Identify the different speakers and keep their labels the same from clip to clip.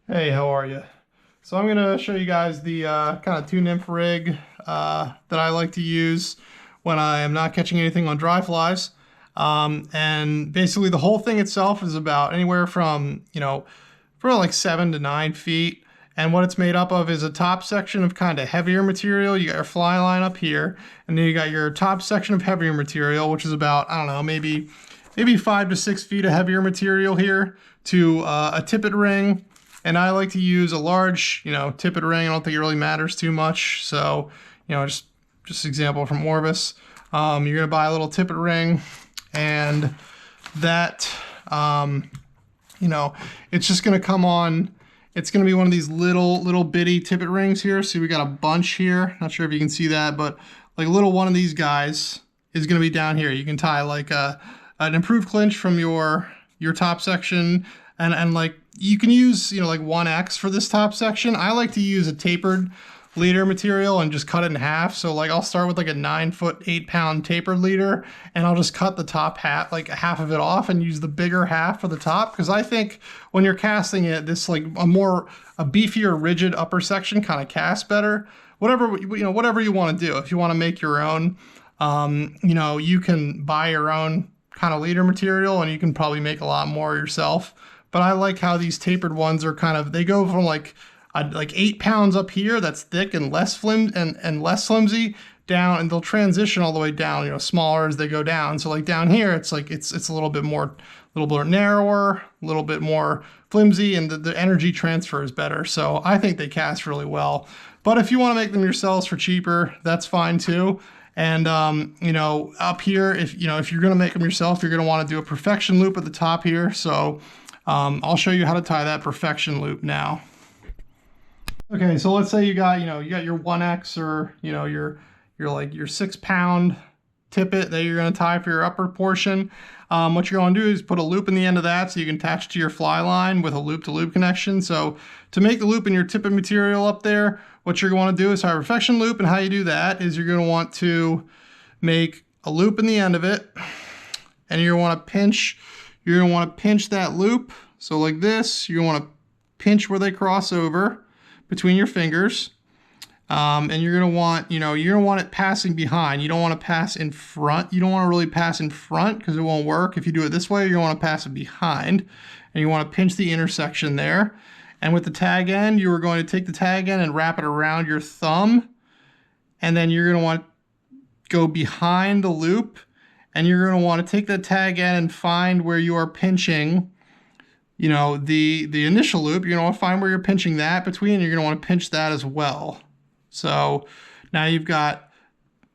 Speaker 1: Hey, how are you? So I'm going to show you guys the kind of two nymph rig that I like to use when I am not catching anything on dry flies. And basically the whole thing itself is about anywhere from, from like 7 to 9 feet. And what it's made up of is a top section of kind of heavier material. You got your fly line up here, and then you got your top section of heavier material, which is about, I don't know, maybe 5 to 6 feet of heavier material here to a tippet ring. And I like to use a large, tippet ring. I don't think it really matters too much. So, just example from Orvis. You're gonna buy a little tippet ring, and that, it's just gonna come on. It's gonna be one of these little bitty tippet rings here. See, we got a bunch here. Not sure if you can see that, but like a little one of these guys is gonna be down here. You can tie like an improved clinch from your top section, and like you can use like 1X for this top section. I like to use a tapered leader material and just cut it in half. So like I'll start with like a 9-foot 8-pound tapered leader, and I'll just cut the top half, like half of it off, and use the bigger half for the top, because I think when you're casting it, this like a beefier rigid upper section kind of casts better. Whatever you want to do. If you want to make your own, you can buy your own kind of leader material, and you can probably make a lot more yourself. But I like how these tapered ones are they go from like 8 pounds up here, that's thick and less less flimsy, down, and they'll transition all the way down, smaller as they go down. So like down here, it's like it's a little bit narrower, a little bit more flimsy, and the energy transfer is better. So I think they cast really well. But if you want to make them yourselves for cheaper, that's fine too. And up here, if you're gonna make them yourself, you're gonna want to do a perfection loop at the top here. So I'll show you how to tie that perfection loop now. Okay, so let's say you got your 1X, or your 6-pound tippet that you're going to tie for your upper portion. What you're going to do is put a loop in the end of that so you can attach it to your fly line with a loop-to-loop connection. So to make the loop in your tippet material up there, what you're going to do is tie a perfection loop, and how you do that is you're going to want to make a loop in the end of it, and you're going to want to pinch that loop. So like this, you're going to want to pinch where they cross over between your fingers, and you're going to want it passing behind. You don't want to pass in front. You don't want to really pass in front, because it won't work. If you do it this way, you want to pass it behind, and you want to pinch the intersection there. And with the tag end, you are going to take the tag end and wrap it around your thumb, and then you're going to want to go behind the loop, and you're going to want to take that tag end and find where you are pinching the initial loop. You're going to want to find where you're pinching that between, and you're going to want to pinch that as well. So now you've got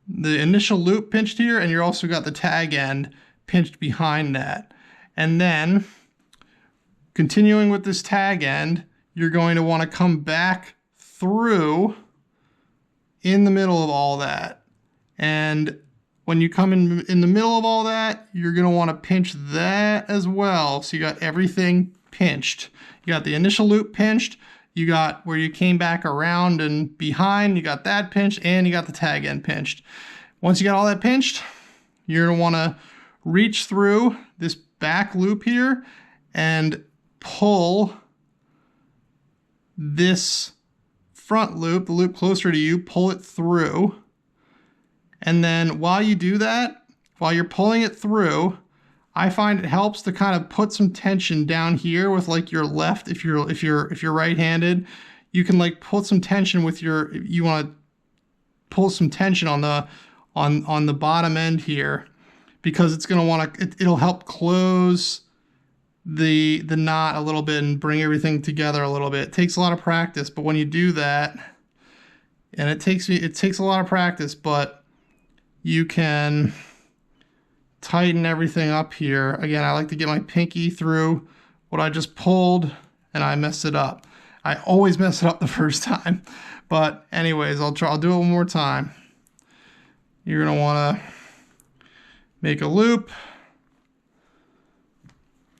Speaker 1: the initial loop pinched here, and you're also got the tag end pinched behind that. And then continuing with this tag end, you're going to want to come back through in the middle of all that. And when you come in the middle of all that, you're going to want to pinch that as well. So you got everything pinched. You got the initial loop pinched. You got where you came back around and behind. You got that pinched, and you got the tag end pinched. Once you got all that pinched, you're going to want to reach through this back loop here and pull this front loop, the loop closer to you, pull it through. And then while you do that, while you're pulling it through, I find it helps to kind of put some tension down here with like your left. If you're right-handed, you can like put some tension with you want to pull some tension on the bottom end here, because it's going to want to, it'll help close the knot a little bit and bring everything together a little bit. It takes a lot of practice, but when you do that, and it takes a lot of practice, but you can tighten everything up here. Again, I like to get my pinky through what I just pulled, and I messed it up. I always mess it up the first time, but anyways, I'll do it one more time. You're gonna wanna make a loop.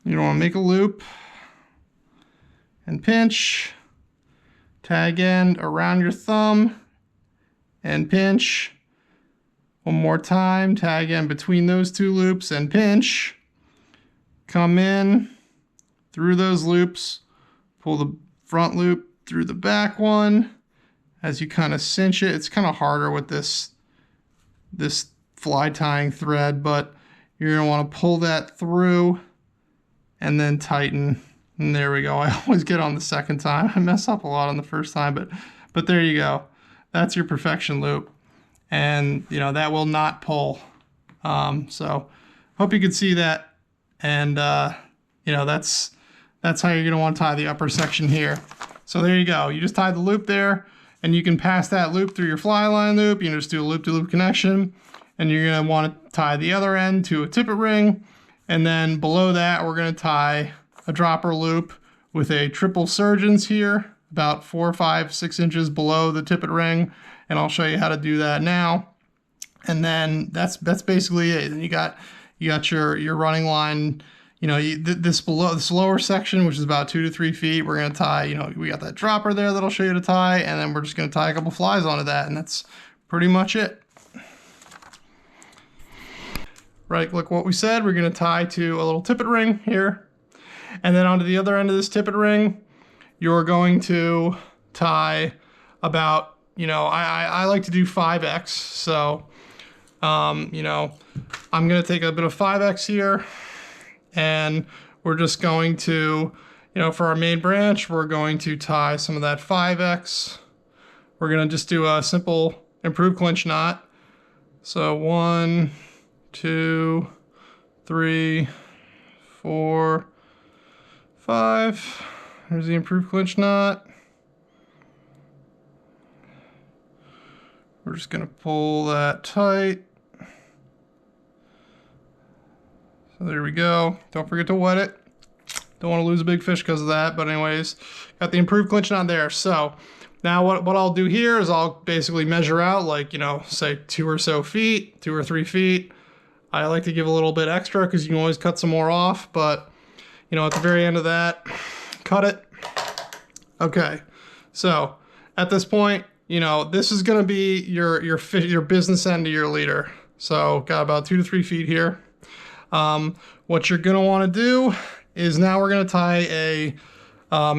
Speaker 1: You want to make a loop and pinch, tag end around your thumb and pinch. One more time, tag end between those two loops and pinch. Come in through those loops, pull the front loop through the back one as you kind of cinch it. It's kind of harder with this fly tying thread, but you're going to want to pull that through and then tighten. And there we go. I always get on the second time. I mess up a lot on the first time, but there you go. That's your perfection loop. And you know, that will not pull. So hope you could see that. And you know, that's how you're going to want to tie the upper section here. So there you go. You just tied the loop there, and you can pass that loop through your fly line loop. You can just do a loop-to-loop connection, and you're going to want to tie the other end to a tippet ring. And then below that, we're going to tie a dropper loop with a triple surgeons here, about 4, 5, 6 inches below the tippet ring. And I'll show you how to do that now. And then that's basically it. And you got your running line. You know, this lower section, which is about 2 to 3 feet, we're going to tie, you know, we got that dropper there that I'll show you to tie, and then we're just going to tie a couple flies onto that, and that's pretty much it. Right, look what we said, we're going to tie to a little tippet ring here, and then onto the other end of this tippet ring, you're going to tie about, you know, I like to do 5X, so, you know, I'm going to take a bit of 5X here, and we're just going to, you know, for our main branch, we're going to tie some of that 5X. We're going to just do a simple improved clinch knot. So 1, 2, 3, 4, 5. There's the improved clinch knot. We're just going to pull that tight. So there we go. Don't forget to wet it. Don't want to lose a big fish because of that. But anyways, got the improved clinch knot there. So now what I'll do here is I'll basically measure out, like, you know, say 2 or so feet, 2 or 3 feet. I like to give a little bit extra because you can always cut some more off. But, you know, at the very end of that, cut it. Okay. So at this point, you know, this is going to be your business end of your leader. So got about 2 to 3 feet here. What you're going to want to do is now we're going to tie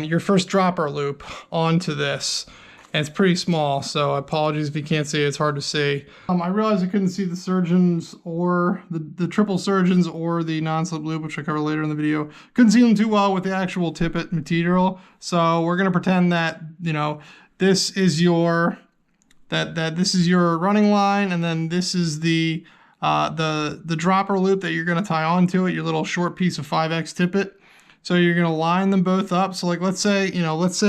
Speaker 1: your first dropper loop onto this. And it's pretty small, so apologies if you can't see it, it's hard to see. I realized I couldn't see the surgeons or the triple surgeons or the non-slip loop, which I cover later in the video. Couldn't see them too well with the actual tippet material. So we're going to pretend that, you know, this is your, this is your running line, and then this is the dropper loop that you're going to tie onto it, your little short piece of 5X tippet. So you're going to line them both up. So like, let's say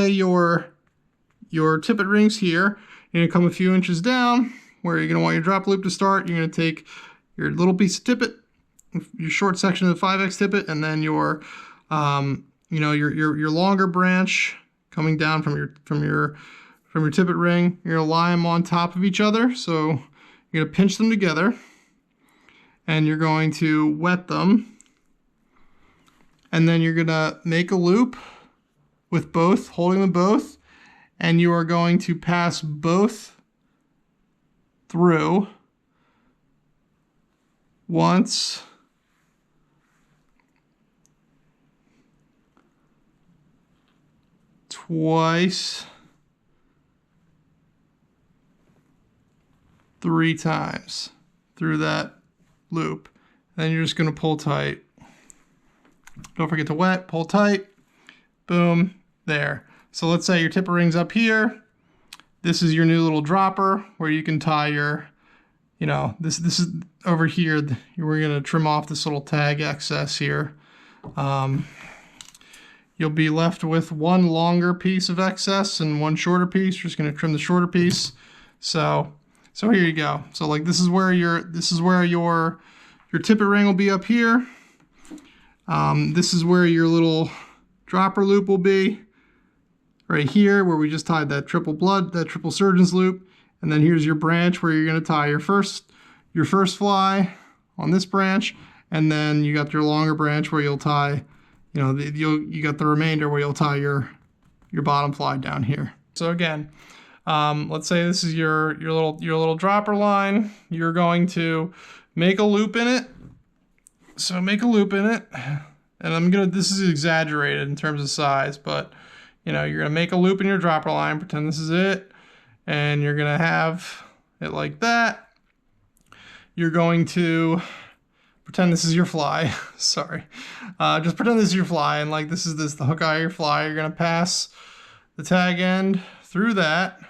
Speaker 1: your tippet ring's here. You're going to come a few inches down where you're going to want your drop loop to start. You're going to take your little piece of tippet, your short section of the 5X tippet, and then your longer branch coming down from your tippet ring. You're going to lie them on top of each other. So you're going to pinch them together, and you're going to wet them, and then you're going to make a loop with both, holding them both, and you are going to pass both through once, twice, 3 times through that loop. Then you're just going to pull tight. Don't forget to wet, pull tight, boom, there. So let's say your tippet ring's up here. This is your new little dropper where you can tie your, you know, this is over here. We're going to trim off this little tag excess here. You'll be left with one longer piece of excess and one shorter piece. You're just going to trim the shorter piece. So here you go. So like this is where your tippet ring will be up here. This is where your little dropper loop will be, right here where we just tied that triple surgeons loop. And then here's your branch where you're going to tie your first fly on this branch, and then you got your longer branch where you'll tie, you know, you got the remainder where you'll tie your bottom fly down here. So again, let's say this is your little dropper line. You're going to make a loop in it. So make a loop in it, and this is exaggerated in terms of size, but you know, you're gonna make a loop in your dropper line, pretend this is it, and you're gonna have it like that. You're going to pretend this is your fly. Sorry. Just pretend this is your fly, and like this is the hook eye of your fly. You're gonna pass the tag end through that,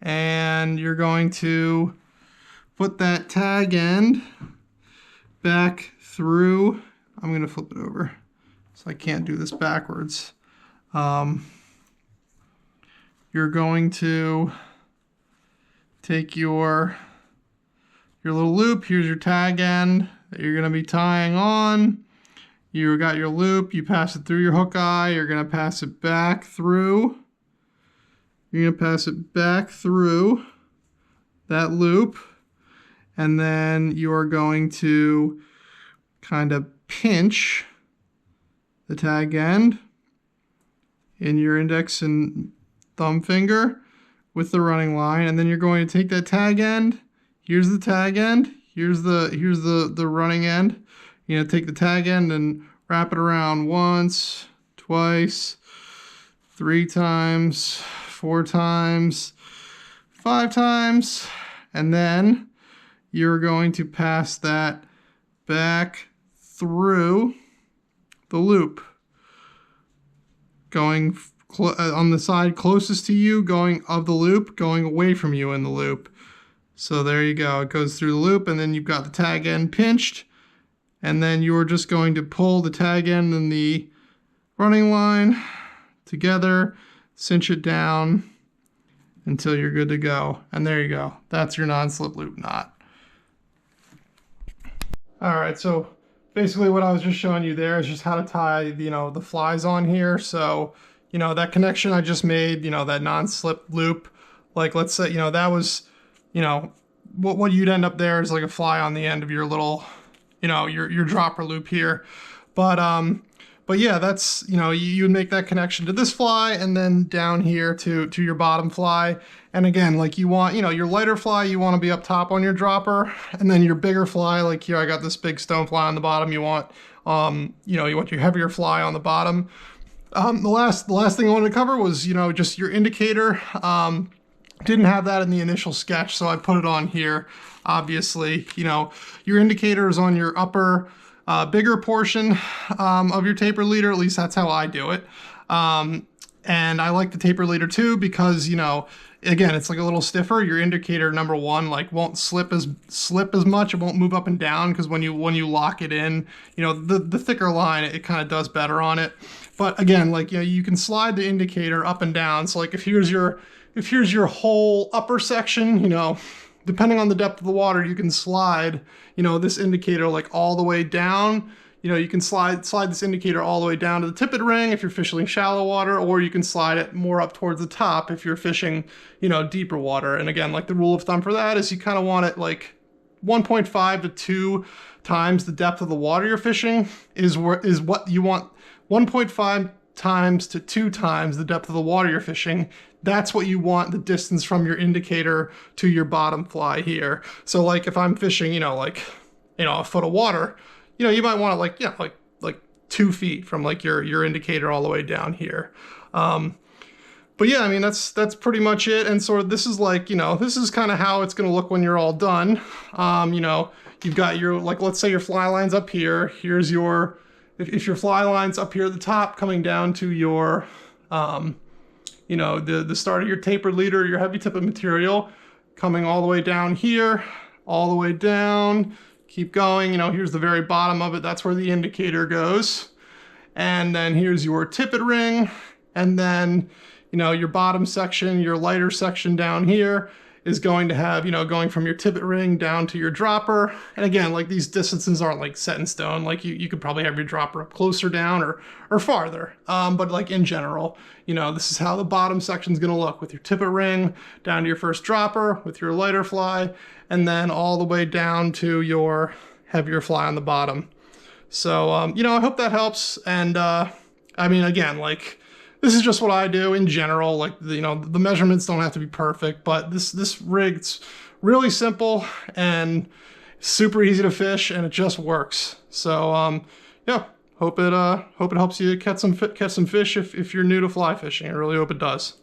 Speaker 1: and you're going to put that tag end back through. I'm gonna flip it over so I can't do this backwards. You're going to take your little loop. Here's your tag end that you're going to be tying on. You got your loop. You pass it through your hook eye. You're going to pass it back through. You're going to pass it back through that loop. And then you're going to kind of pinch the tag end in your index and thumb finger with the running line. And then you're going to take that tag end. Here's the tag end. Here's the running end. You're gonna take the tag end and wrap it around once, twice, 3 times, 4 times, 5 times, and then you're going to pass that back through the loop, going on the side closest to you, going of the loop, going away from you in the loop. So there you go. It goes through the loop, and then you've got the tag end pinched, and then you're just going to pull the tag end and the running line together, cinch it down until you're good to go. And there you go. That's your non-slip loop knot. All right, so basically what I was just showing you there is just how to tie, you know, the flies on here. So, you know, that connection I just made, you know, that non-slip loop, like let's say, you know, that was, you know, what you'd end up there is like a fly on the end of your little, you know, your dropper loop here. But yeah, that's, you know, you would make that connection to this fly and then down here to your bottom fly. And again, like you want, you know, your lighter fly, you want to be up top on your dropper, and then your bigger fly, like here I got this big stone fly on the bottom, you want, you know, you want your heavier fly on the bottom. The last thing I wanted to cover was, you know, just your indicator. Didn't have that in the initial sketch, so I put it on here. Obviously, you know, your indicator is on your upper, bigger portion of your taper leader. At least that's how I do it. And I like the taper leader too because, you know, again, it's like a little stiffer. Your indicator, number one, like won't slip as much. It won't move up and down because when you lock it in, you know, the thicker line, it kind of does better on it. But again, like, you know, you can slide the indicator up and down. So like if here's your whole upper section, you know, depending on the depth of the water, you can slide, you know, this indicator like all the way down. You know, you can slide this indicator all the way down to the tippet ring if you're fishing shallow water, or you can slide it more up towards the top if you're fishing, you know, deeper water. And again, like the rule of thumb for that is you kind of want it like 1.5 to 2 times the depth of the water you're fishing is what you want. 1.5 times to 2 times the depth of the water you're fishing. That's what you want the distance from your indicator to your bottom fly here. So like if I'm fishing, you know, like, you know, a foot of water, you know, you might want it like, yeah, like 2 feet from like your indicator all the way down here. But yeah, I mean, that's pretty much it. And sort of this is like, you know, this is kind of how it's going to look when you're all done. You know, you've got your, like, let's say your fly line's up here. Here's your, if your fly line's up here at the top coming down to your, you know, the start of your tapered leader, your heavy tippet material, coming all the way down here, all the way down, keep going, you know, here's the very bottom of it, that's where the indicator goes. And then here's your tippet ring, and then, you know, your bottom section, your lighter section down here is going to have, you know, going from your tippet ring down to your dropper. And again, like these distances aren't like set in stone. Like you could probably have your dropper up closer down or farther. But like in general, you know, this is how the bottom section is going to look with your tippet ring down to your first dropper with your lighter fly, and then all the way down to your heavier fly on the bottom. So, you know, I hope that helps. And I mean, again, like, this is just what I do in general. Like, you know, the measurements don't have to be perfect, but this rig's really simple and super easy to fish, and it just works. So, yeah, hope it helps you catch some fish if you're new to fly fishing. I really hope it does.